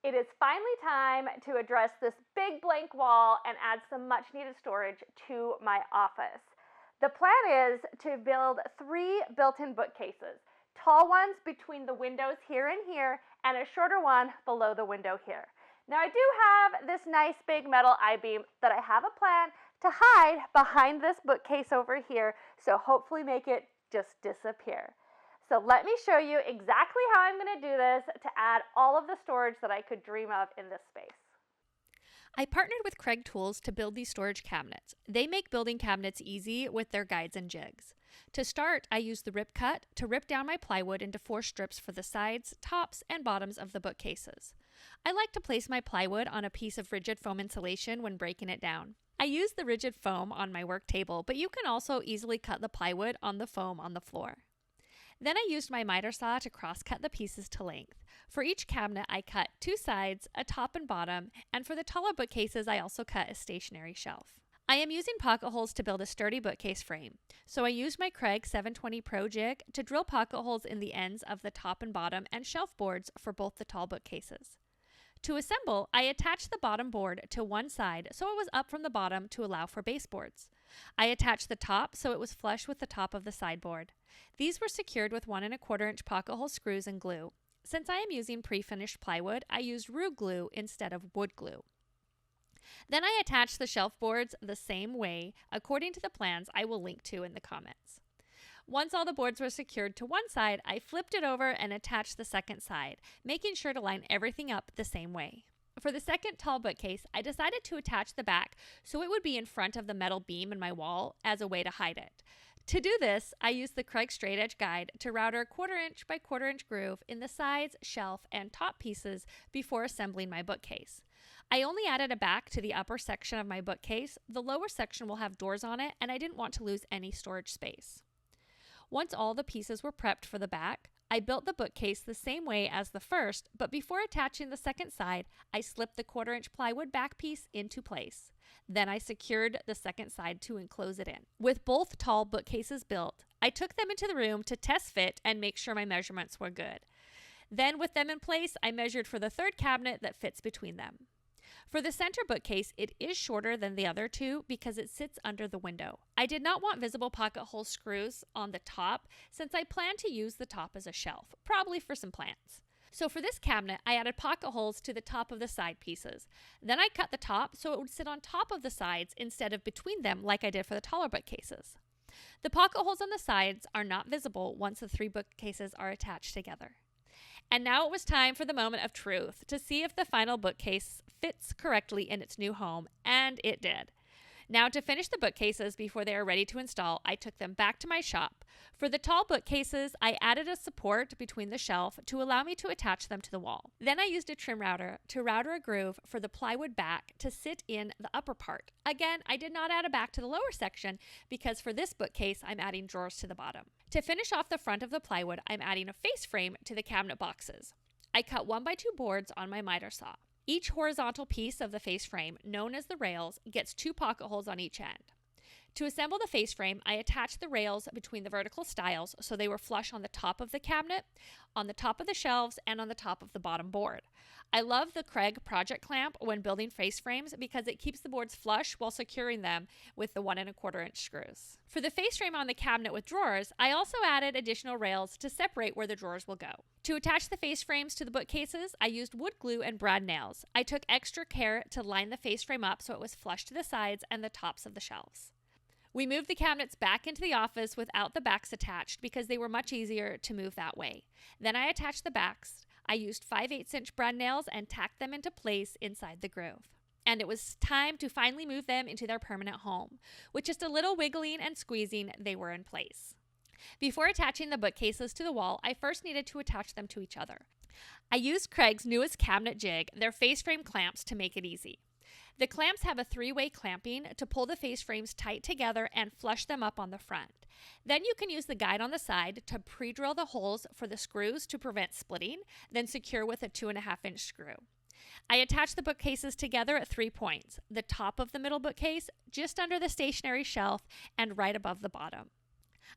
It is finally time to address this big blank wall and add some much needed storage to my office. The plan is to build 3 built-in bookcases, tall ones between the windows here and here, and a shorter one below the window here. Now I do have this nice big metal I-beam that I have a plan to hide behind this bookcase over here, so hopefully make it just disappear. So let me show you exactly how I'm going to do this to add all of the storage that I could dream of in this space. I partnered with Kreg Tools to build these storage cabinets. They make building cabinets easy with their guides and jigs. To start, I used the rip cut to rip down my plywood into 4 strips for the sides, tops, and bottoms of the bookcases. I like to place my plywood on a piece of rigid foam insulation when breaking it down. I used the rigid foam on my work table, but you can also easily cut the plywood on the foam on the floor. Then I used my miter saw to cross-cut the pieces to length. For each cabinet, I cut 2 sides, a top and bottom, and for the taller bookcases, I also cut a stationary shelf. I am using pocket holes to build a sturdy bookcase frame, so I used my Kreg 720 Pro jig to drill pocket holes in the ends of the top and bottom and shelf boards for both the tall bookcases. To assemble, I attached the bottom board to one side so it was up from the bottom to allow for baseboards. I attached the top so it was flush with the top of the sideboard. These were secured with 1 1/4 inch pocket hole screws and glue. Since I am using pre-finished plywood, I used Rube glue instead of wood glue. Then I attached the shelf boards the same way, according to the plans I will link to in the comments. Once all the boards were secured to one side, I flipped it over and attached the second side, making sure to line everything up the same way. For the second tall bookcase, I decided to attach the back so it would be in front of the metal beam in my wall as a way to hide it. To do this, I used the Kreg straight edge guide to router a 1/4 inch by 1/4 inch groove in the sides, shelf, and top pieces before assembling my bookcase. I only added a back to the upper section of my bookcase. The lower section will have doors on it, and I didn't want to lose any storage space. Once all the pieces were prepped for the back, I built the bookcase the same way as the first, but before attaching the second side, I slipped the 1/4 inch plywood back piece into place. Then I secured the second side to enclose it in. With both tall bookcases built, I took them into the room to test fit and make sure my measurements were good. Then with them in place, I measured for the third cabinet that fits between them. For the center bookcase, it is shorter than the other 2 because it sits under the window. I did not want visible pocket hole screws on the top since I plan to use the top as a shelf, probably for some plants. So for this cabinet, I added pocket holes to the top of the side pieces. Then I cut the top so it would sit on top of the sides instead of between them like I did for the taller bookcases. The pocket holes on the sides are not visible once the 3 bookcases are attached together. And now it was time for the moment of truth to see if the final bookcase fits correctly in its new home, and it did. Now to finish the bookcases before they are ready to install, I took them back to my shop. For the tall bookcases, I added a support between the shelf to allow me to attach them to the wall. Then I used a trim router to router a groove for the plywood back to sit in the upper part. Again, I did not add a back to the lower section because for this bookcase, I'm adding drawers to the bottom. To finish off the front of the plywood, I'm adding a face frame to the cabinet boxes. I cut 1 by 2 boards on my miter saw. Each horizontal piece of the face frame, known as the rails, gets 2 pocket holes on each end. To assemble the face frame, I attached the rails between the vertical stiles so they were flush on the top of the cabinet, on the top of the shelves, and on the top of the bottom board. I love the Kreg project clamp when building face frames because it keeps the boards flush while securing them with the 1 1/4 inch screws. For the face frame on the cabinet with drawers, I also added additional rails to separate where the drawers will go. To attach the face frames to the bookcases, I used wood glue and brad nails. I took extra care to line the face frame up so it was flush to the sides and the tops of the shelves. We moved the cabinets back into the office without the backs attached because they were much easier to move that way. Then I attached the backs. I used 5/8 inch brad nails and tacked them into place inside the groove. And it was time to finally move them into their permanent home. With just a little wiggling and squeezing, they were in place. Before attaching the bookcases to the wall, I first needed to attach them to each other. I used Kreg's newest cabinet jig, their face frame clamps, to make it easy. The clamps have a 3-way clamping to pull the face frames tight together and flush them up on the front. Then you can use the guide on the side to pre-drill the holes for the screws to prevent splitting, then secure with a 2.5 inch screw. I attached the bookcases together at 3 points, the top of the middle bookcase, just under the stationary shelf, and right above the bottom.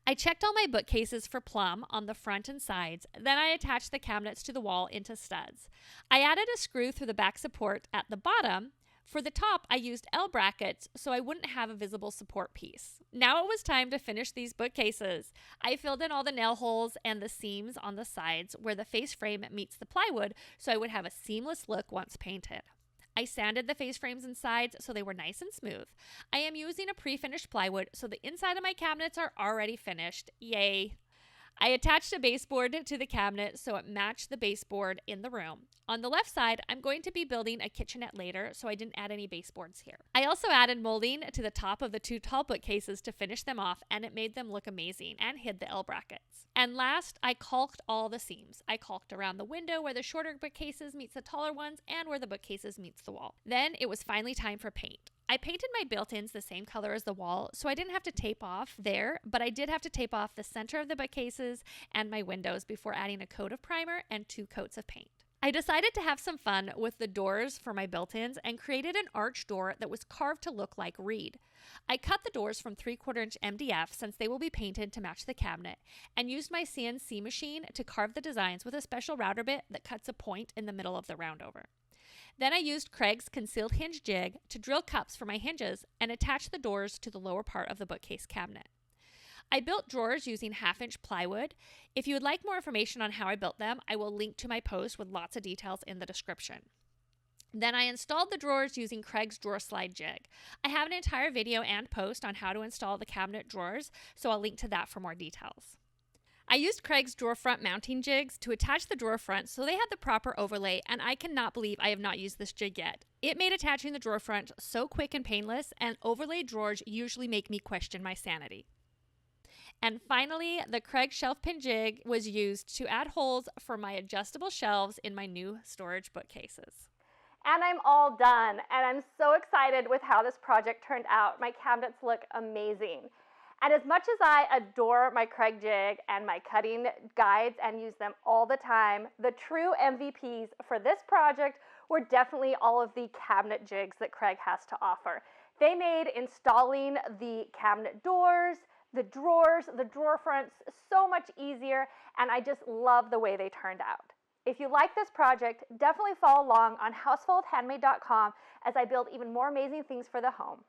I checked all my bookcases for plumb on the front and sides, then I attached the cabinets to the wall into studs. I added a screw through the back support at the bottom. For the top, I used L brackets so I wouldn't have a visible support piece. Now it was time to finish these bookcases. I filled in all the nail holes and the seams on the sides where the face frame meets the plywood so I would have a seamless look once painted. I sanded the face frames and sides so they were nice and smooth. I am using a pre-finished plywood so the inside of my cabinets are already finished. Yay! I attached a baseboard to the cabinet so it matched the baseboard in the room. On the left side, I'm going to be building a kitchenette later, so I didn't add any baseboards here. I also added molding to the top of the 2 tall bookcases to finish them off, and it made them look amazing and hid the L brackets. And last, I caulked all the seams. I caulked around the window where the shorter bookcases meets the taller ones and where the bookcases meets the wall. Then it was finally time for paint. I painted my built-ins the same color as the wall, so I didn't have to tape off there, but I did have to tape off the center of the bookcases and my windows before adding a coat of primer and 2 coats of paint. I decided to have some fun with the doors for my built-ins and created an arch door that was carved to look like reed. I cut the doors from 3/4-inch MDF since they will be painted to match the cabinet and used my CNC machine to carve the designs with a special router bit that cuts a point in the middle of the roundover. Then I used Kreg's concealed hinge jig to drill cups for my hinges and attach the doors to the lower part of the bookcase cabinet. I built drawers using 1/2-inch plywood. If you would like more information on how I built them, I will link to my post with lots of details in the description. Then I installed the drawers using Kreg's drawer slide jig. I have an entire video and post on how to install the cabinet drawers, so I'll link to that for more details. I used Kreg's drawer front mounting jigs to attach the drawer front so they had the proper overlay, and I cannot believe I have not used this jig yet. It made attaching the drawer front so quick and painless, and overlaid drawers usually make me question my sanity. And finally, the Kreg shelf pin jig was used to add holes for my adjustable shelves in my new storage bookcases. And I'm all done, and I'm so excited with how this project turned out. My cabinets look amazing. And as much as I adore my Kreg jig and my cutting guides and use them all the time, the true MVPs for this project were definitely all of the cabinet jigs that Kreg has to offer. They made installing the cabinet doors, the drawers, the drawer fronts so much easier, and I just love the way they turned out. If you like this project, definitely follow along on housefoldhandmade.com as I build even more amazing things for the home.